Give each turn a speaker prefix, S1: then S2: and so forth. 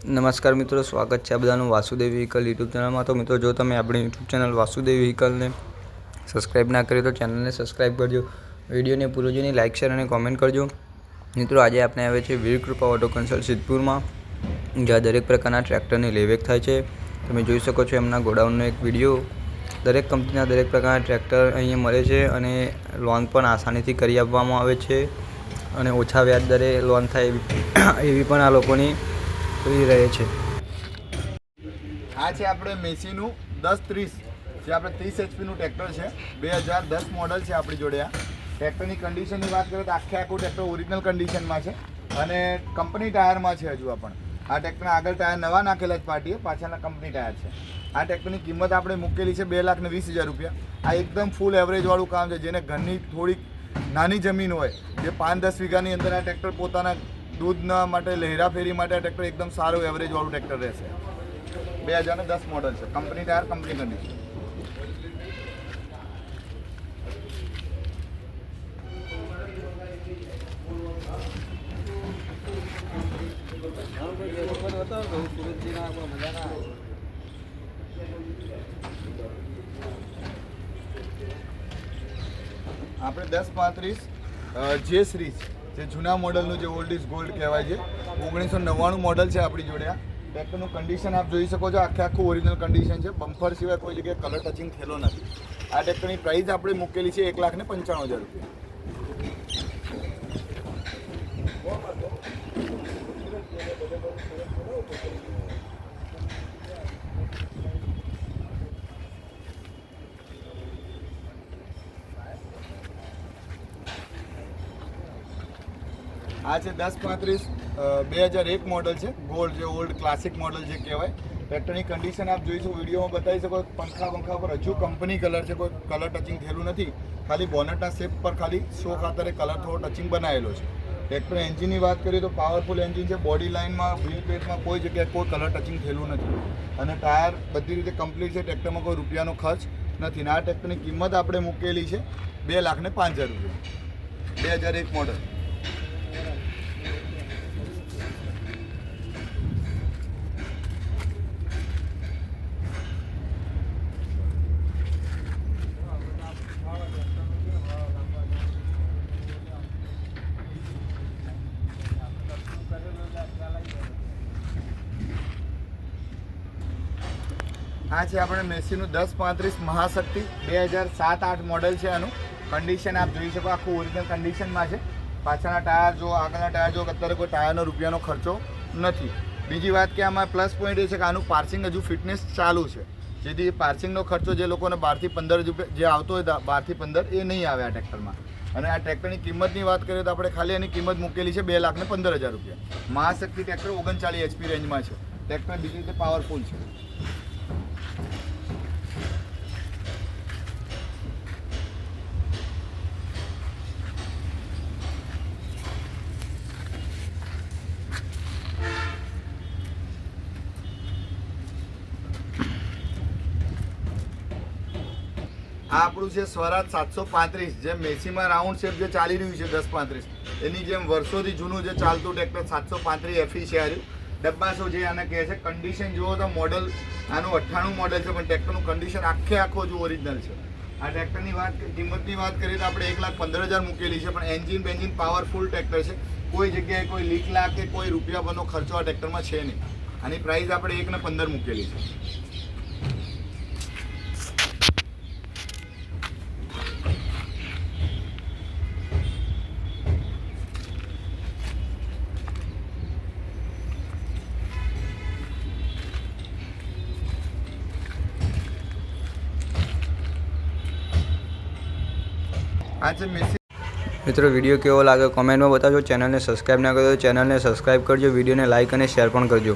S1: નમસ્કાર મિત્રો, સ્વાગત છે આ બધાનું વાસુદેવ વ્હીકલ યુટ્યુબ ચેનલમાં। તો મિત્રો, જો તમે આપણી યુટ્યુબ ચેનલ વાસુદેવ વ્હીકલને સબસ્ક્રાઈબ ના કરી તો ચેનલને સબસ્ક્રાઈબ કરજો, વિડીયોને પૂરો જોઈને લાઇક શેર અને કોમેન્ટ કરજો। મિત્રો, આજે આપણે આવ્યા છીએ વીર કૃપા ઓટો કન્સલ્ટ સિદ્ધપુરમાં, જ્યાં દરેક પ્રકારના ટ્રેક્ટરની લેવેક થાય છે। તમે જોઈ શકો છો એમના ગોડાઉનનો એક વિડીયો। દરેક કંપનીના દરેક પ્રકારના ટ્રેક્ટર અહીંયા મળે છે અને લોન પણ આસાનીથી કરી આપવામાં આવે છે અને ઓછા વ્યાજ દરે લોન થાય એવી પણ આ લોકોની રહે છે।
S2: આ છે આપણે મેસીનું 1030 જે આપણે 30 HP નું ટ્રેક્ટર છે, 2010 મોડલ છે આપણી જોડે। આ ટ્રેક્ટરની કન્ડિશનની વાત કરીએ તો આખું ટ્રેક્ટર ઓરિજિનલ કન્ડિશનમાં છે અને કંપની ટાયરમાં છે। હજુ પણ આ ટ્રેક્ટરના આગળ ટાયર નવા નાખેલા જ પાર્ટીએ, પાછળના કંપની ટાયર છે। આ ટ્રેક્ટરની કિંમત આપણે મૂકેલી છે 2,20,000 રૂપિયા। આ એકદમ ફૂલ એવરેજવાળું કામ છે। જેને ઘરની થોડીક નાની જમીન હોય, જે 5-10 વીઘાની અંદર આ ટ્રેક્ટર પોતાના દૂધના માટે, લહેરા ફેરી માટે આ ટ્રેક્ટર એકદમ સારું એવરેજવાળું ટ્રેક્ટર રહેશે। 2010 મોડલ છે, કંપની ટાયર, કંપની કન્ડિશન। આપણે 1035 જે સિરીઝ, જે જૂના મોડલનું, જે ઓલ્ડ ઇઝ ગોલ્ડ કહેવાય છે, 1999 મોડલ છે આપણી જોડે। આ ટ્રેક્ટરનું કન્ડિશન આપ જોઈ શકો છો, આખું ઓરિજિનલ કન્ડિશન છે। બમ્પર સિવાય કોઈ જગ્યાએ કલર ટચિંગ થયેલો નથી। આ ટ્રેક્ટરની પ્રાઇસ આપણે મૂકેલી છે 1,95,000 રૂપિયા। આ છે 1035 2001 મોડલ છે, ગોલ્ડ, જે ઓલ્ડ ક્લાસિક મોડલ જે કહેવાય। ટ્રેક્ટરની કન્ડિશન આપ જોઈશું, વિડીયોમાં બતાવી શકો। પંખા પર હજુ કંપની કલર છે, કોઈ કલર ટચિંગ થયેલું નથી। ખાલી બોનટના શેપ પર ખાલી શો ખાતરે કલર થોડો ટચિંગ બનાવેલો છે। ટ્રેક્ટર એન્જિનની વાત કરીએ તો પાવરફુલ એન્જિન છે। બોડી લાઇનમાં, વ્હીલ પેટમાં કોઈ જગ્યાએ કોઈ કલર ટચિંગ થયેલું નથી અને ટાયર બધી રીતે કમ્પ્લીટ છે। ટ્રેક્ટરમાં કોઈ રૂપિયાનો ખર્ચ નથી ને આ ટ્રેક્ટરની કિંમત આપણે મૂકેલી છે 2,05,000 રૂપિયા। 2001 મોડલ। આ છે આપણે મેસીનું 1035 મહાશક્તિ, 2007-8 મોડલ છે। આનું કન્ડિશન આપ જોઈ શકો, આખું ઓરિજિનલ કન્ડિશનમાં છે। પાછળના ટાયર જો, આગળના ટાયર જો, અત્યારે કોઈ ટાયરનો રૂપિયાનો ખર્ચો નથી। બીજી વાત કે આમાં પ્લસ પોઈન્ટ એ છે કે આનું પાર્સિંગ હજુ ફિટનેસ ચાલુ છે, જેથી પાર્સિંગનો ખર્ચો જે લોકોને 12 થી 15 રૂપિયા જે આવતો હોય 12 થી 15 એ નહીં આવે આ ટ્રેક્ટરમાં। અને આ ટ્રેક્ટરની કિંમતની વાત કરીએ તો આપણે ખાલી એની કિંમત મૂકેલી છે 2,15,000 રૂપિયા। મહાશક્તિ ટ્રેક્ટર 39 HP રેન્જમાં છે। ટ્રેક્ટર બીજી રીતે પાવરફુલ છે। આ આપણું છે સ્વરાજ 735, જે મેસીમાં રાઉન્ડ શેપ જે ચાલી રહ્યું છે 1035, એની જેમ વર્ષોથી જૂનું જે ચાલતું ટ્રેક્ટર 735 FE છે। આ ડબ્બાસો જે આને કહે છે। કન્ડિશન જુઓ તો મોડલ આનું 98 મોડલ છે, પણ ટ્રેક્ટરનું કન્ડિશન આખો હજુ ઓરિજિનલ છે। આ ટ્રેક્ટરની કિંમતની વાત કરીએ તો આપણે 1,15,000 મૂકેલી છે, પણ એન્જિન પાવરફુલ ટ્રેક્ટર છે। કોઈ જગ્યાએ કોઈ લીક લાગ કે કોઈ રૂપિયા પરનો ખર્ચો આ ટ્રેક્ટરમાં છે નહીં। આની પ્રાઇસ આપણે 1,15,000 મૂકેલી છે। આ છે મેસી।
S1: મિત્રો, વિડીયો કેવો લાગે કોમેન્ટમાં બતાવજો। ચેનલને સબસ્ક્રાઈબ ના કરો તો ચેનલને સબસ્ક્રાઈબ કરજો, વિડીયોને લાઇક અને શેર પણ કરજો।